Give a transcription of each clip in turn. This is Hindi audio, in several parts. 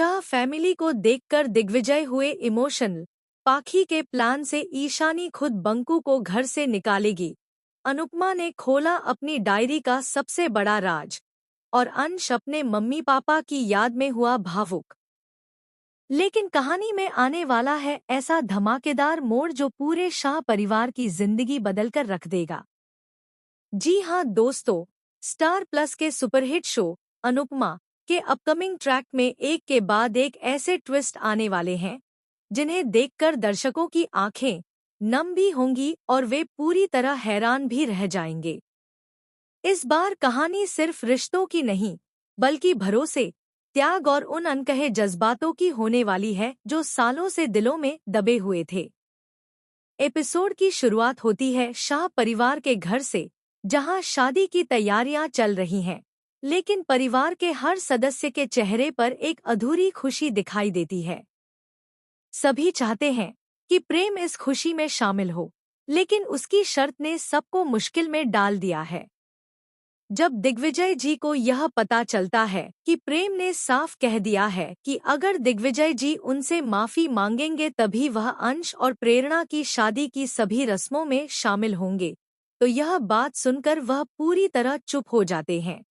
शाह फैमिली को देखकर दिग्विजय हुए इमोशनल। पाखी के प्लान से ईशानी खुद बंकू को घर से निकालेगी। अनुपमा ने खोला अपनी डायरी का सबसे बड़ा राज और अंश अपने मम्मी पापा की याद में हुआ भावुक। लेकिन कहानी में आने वाला है ऐसा धमाकेदार मोड़ जो पूरे शाह परिवार की जिंदगी बदलकर रख देगा। जी हां दोस्तों, स्टार प्लस के सुपरहिट शो अनुपमा के अपकमिंग ट्रैक में एक के बाद एक ऐसे ट्विस्ट आने वाले हैं जिन्हें देखकर दर्शकों की आंखें नम भी होंगी और वे पूरी तरह हैरान भी रह जाएंगे। इस बार कहानी सिर्फ रिश्तों की नहीं बल्कि भरोसे, त्याग और उन अनकहे जज्बातों की होने वाली है जो सालों से दिलों में दबे हुए थे। एपिसोड की शुरुआत होती है शाह परिवार के घर से, जहां शादी की तैयारियां चल रही हैं, लेकिन परिवार के हर सदस्य के चेहरे पर एक अधूरी खुशी दिखाई देती है। सभी चाहते हैं कि प्रेम इस खुशी में शामिल हो, लेकिन उसकी शर्त ने सबको मुश्किल में डाल दिया है। जब दिग्विजय जी को यह पता चलता है कि प्रेम ने साफ कह दिया है कि अगर दिग्विजय जी उनसे माफी मांगेंगे तभी वह अंश और प्रेरणा की शादी की सभी रस्मों में शामिल होंगे, तो यह बात सुनकर वह पूरी तरह चुप हो जाते हैं।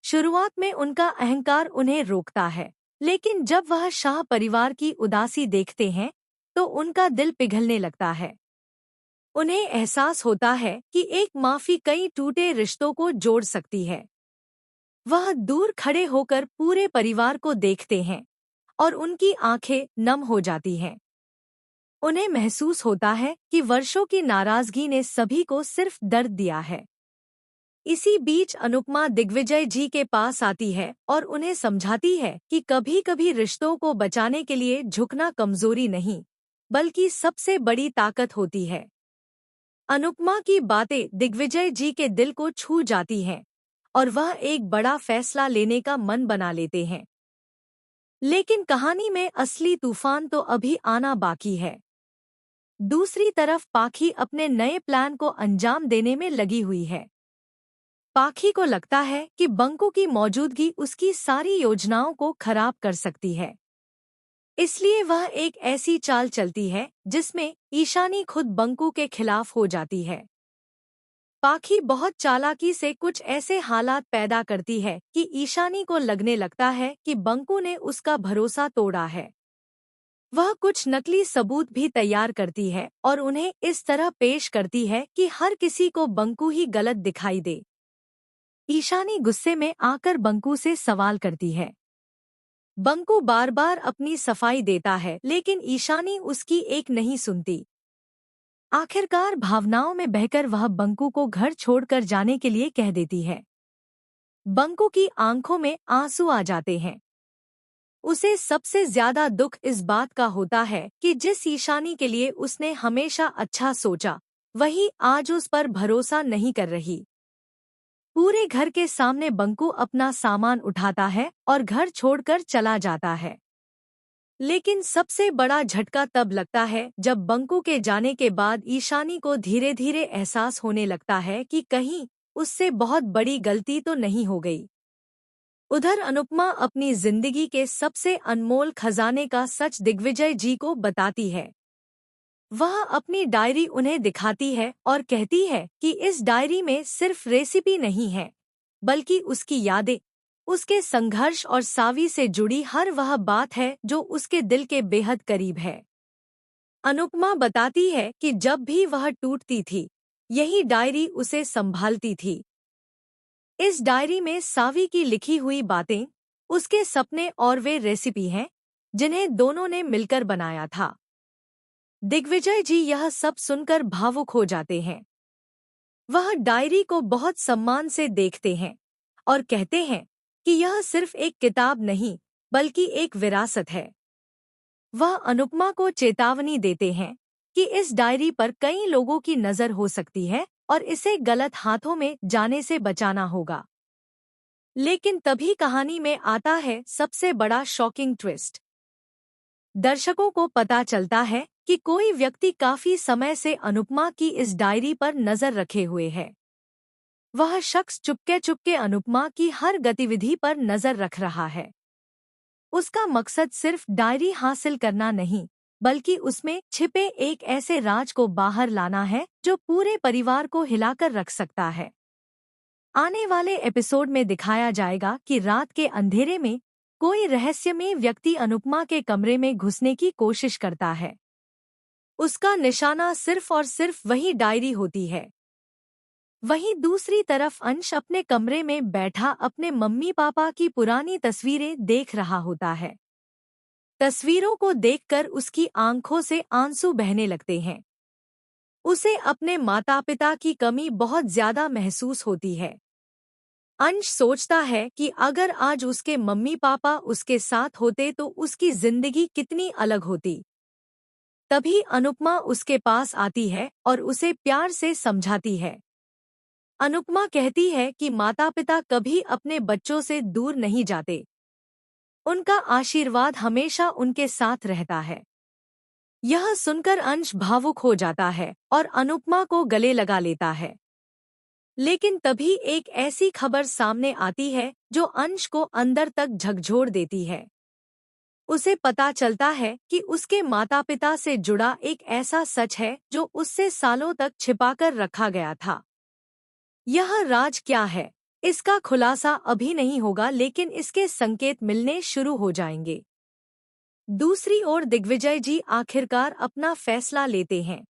शुरुआत में उनका अहंकार उन्हें रोकता है, लेकिन जब वह शाह परिवार की उदासी देखते हैं तो उनका दिल पिघलने लगता है। उन्हें एहसास होता है कि एक माफी कई टूटे रिश्तों को जोड़ सकती है। वह दूर खड़े होकर पूरे परिवार को देखते हैं और उनकी आंखें नम हो जाती हैं। उन्हें महसूस होता है कि वर्षों की नाराजगी ने सभी को सिर्फ दर्द दिया है। इसी बीच अनुपमा दिग्विजय जी के पास आती है और उन्हें समझाती है कि कभी-कभी रिश्तों को बचाने के लिए झुकना कमजोरी नहीं, बल्कि सबसे बड़ी ताकत होती है। अनुपमा की बातें दिग्विजय जी के दिल को छू जाती हैं और वह एक बड़ा फैसला लेने का मन बना लेते हैं। लेकिन कहानी में असली तूफान तो अभी आना बाकी है। दूसरी तरफ पाखी अपने नए प्लान को अंजाम देने में लगी हुई है। पाखी को लगता है कि बंकू की मौजूदगी उसकी सारी योजनाओं को खराब कर सकती है। इसलिए वह एक ऐसी चाल चलती है जिसमें ईशानी खुद बंकू के खिलाफ हो जाती है। पाखी बहुत चालाकी से कुछ ऐसे हालात पैदा करती है कि ईशानी को लगने लगता है कि बंकू ने उसका भरोसा तोड़ा है। वह कुछ नकली सबूत भी तैयार करती है और उन्हें इस तरह पेश करती है कि हर किसी को बंकू ही गलत दिखाई दे। ईशानी गुस्से में आकर बंकू से सवाल करती है। बंकू बार बार अपनी सफाई देता है, लेकिन ईशानी उसकी एक नहीं सुनती। आखिरकार भावनाओं में बहकर वह बंकू को घर छोड़कर जाने के लिए कह देती है। बंकू की आंखों में आंसू आ जाते हैं। उसे सबसे ज्यादा दुख इस बात का होता है कि जिस ईशानी के लिए उसने हमेशा अच्छा सोचा, वही आज उस पर भरोसा नहीं कर रही। पूरे घर के सामने बंकू अपना सामान उठाता है और घर छोड़कर चला जाता है। लेकिन सबसे बड़ा झटका तब लगता है जब बंकू के जाने के बाद ईशानी को धीरे धीरे एहसास होने लगता है कि कहीं उससे बहुत बड़ी गलती तो नहीं हो गई। उधर अनुपमा अपनी जिंदगी के सबसे अनमोल खजाने का सच दिग्विजय जी को बताती है। वह अपनी डायरी उन्हें दिखाती है और कहती है कि इस डायरी में सिर्फ रेसिपी नहीं है, बल्कि उसकी यादें, उसके संघर्ष और सावी से जुड़ी हर वह बात है जो उसके दिल के बेहद करीब है। अनुपमा बताती है कि जब भी वह टूटती थी, यही डायरी उसे संभालती थी। इस डायरी में सावी की लिखी हुई बातें, उसके सपने और वे रेसिपी हैं जिन्हें दोनों ने मिलकर बनाया था। दिग्विजय जी यह सब सुनकर भावुक हो जाते हैं। वह डायरी को बहुत सम्मान से देखते हैं और कहते हैं कि यह सिर्फ एक किताब नहीं, बल्कि एक विरासत है। वह अनुपमा को चेतावनी देते हैं कि इस डायरी पर कई लोगों की नज़र हो सकती है और इसे गलत हाथों में जाने से बचाना होगा। लेकिन तभी कहानी में आता है सबसे बड़ा शॉकिंग ट्विस्ट। दर्शकों को पता चलता है कि कोई व्यक्ति काफी समय से अनुपमा की इस डायरी पर नजर रखे हुए है। वह शख्स चुपके चुपके अनुपमा की हर गतिविधि पर नजर रख रहा है। उसका मकसद सिर्फ डायरी हासिल करना नहीं, बल्कि उसमें छिपे एक ऐसे राज को बाहर लाना है जो पूरे परिवार को हिलाकर रख सकता है। आने वाले एपिसोड में दिखाया जाएगा कि रात के अंधेरे में कोई रहस्यमय व्यक्ति अनुपमा के कमरे में घुसने की कोशिश करता है। उसका निशाना सिर्फ और सिर्फ वही डायरी होती है। वहीं दूसरी तरफ अंश अपने कमरे में बैठा अपने मम्मी पापा की पुरानी तस्वीरें देख रहा होता है। तस्वीरों को देखकर उसकी आंखों से आंसू बहने लगते हैं। उसे अपने माता पिता की कमी बहुत ज्यादा महसूस होती है। अंश सोचता है कि अगर आज उसके मम्मी पापा उसके साथ होते तो उसकी जिंदगी कितनी अलग होती। तभी अनुपमा उसके पास आती है और उसे प्यार से समझाती है। अनुपमा कहती है कि माता पिता कभी अपने बच्चों से दूर नहीं जाते। उनका आशीर्वाद हमेशा उनके साथ रहता है। यह सुनकर अंश भावुक हो जाता है और अनुपमा को गले लगा लेता है। लेकिन तभी एक ऐसी खबर सामने आती है जो अंश को अंदर तक झकझोर देती है। उसे पता चलता है कि उसके माता पिता से जुड़ा एक ऐसा सच है जो उससे सालों तक छिपाकर रखा गया था। यह राज क्या है, इसका खुलासा अभी नहीं होगा, लेकिन इसके संकेत मिलने शुरू हो जाएंगे। दूसरी ओर दिग्विजय जी आखिरकार अपना फैसला लेते हैं।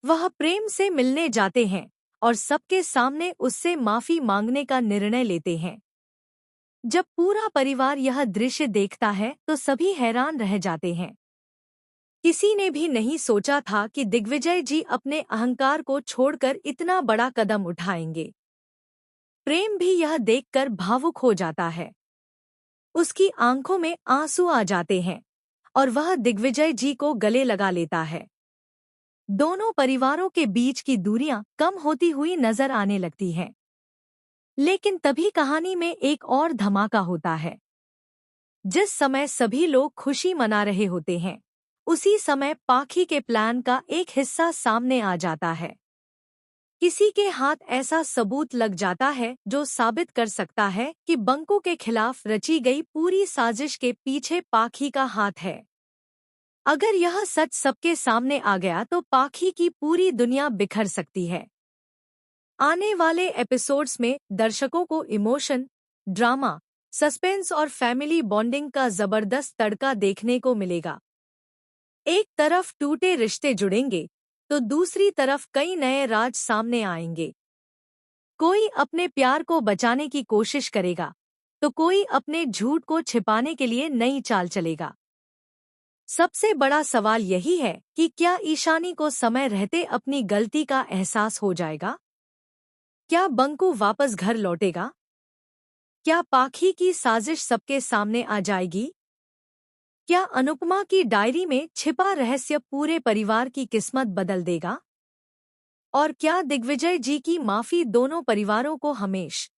वह प्रेम से मिलने जाते हैं और सबके सामने उससे माफी मांगने का निर्णय लेते हैं। जब पूरा परिवार यह दृश्य देखता है तो सभी हैरान रह जाते हैं। किसी ने भी नहीं सोचा था कि दिग्विजय जी अपने अहंकार को छोड़कर इतना बड़ा कदम उठाएंगे। प्रेम भी यह देखकर भावुक हो जाता है। उसकी आंखों में आंसू आ जाते हैं और वह दिग्विजय जी को गले लगा लेता है। दोनों परिवारों के बीच की दूरियां कम होती हुई नजर आने लगती हैं। लेकिन तभी कहानी में एक और धमाका होता है। जिस समय सभी लोग खुशी मना रहे होते हैं, उसी समय पाखी के प्लान का एक हिस्सा सामने आ जाता है। किसी के हाथ ऐसा सबूत लग जाता है जो साबित कर सकता है कि बंकू के खिलाफ रची गई पूरी साजिश के पीछे पाखी का हाथ है। अगर यह सच सबके सामने आ गया तो पाखी की पूरी दुनिया बिखर सकती है। आने वाले एपिसोड्स में दर्शकों को इमोशन, ड्रामा, सस्पेंस और फैमिली बॉन्डिंग का जबरदस्त तड़का देखने को मिलेगा। एक तरफ टूटे रिश्ते जुड़ेंगे तो दूसरी तरफ कई नए राज सामने आएंगे। कोई अपने प्यार को बचाने की कोशिश करेगा तो कोई अपने झूठ को छिपाने के लिए नई चाल चलेगा। सबसे बड़ा सवाल यही है कि क्या ईशानी को समय रहते अपनी गलती का एहसास हो जाएगा? क्या बंकू वापस घर लौटेगा? क्या पाखी की साजिश सबके सामने आ जाएगी? क्या अनुपमा की डायरी में छिपा रहस्य पूरे परिवार की किस्मत बदल देगा? और क्या दिग्विजय जी की माफी दोनों परिवारों को हमेशा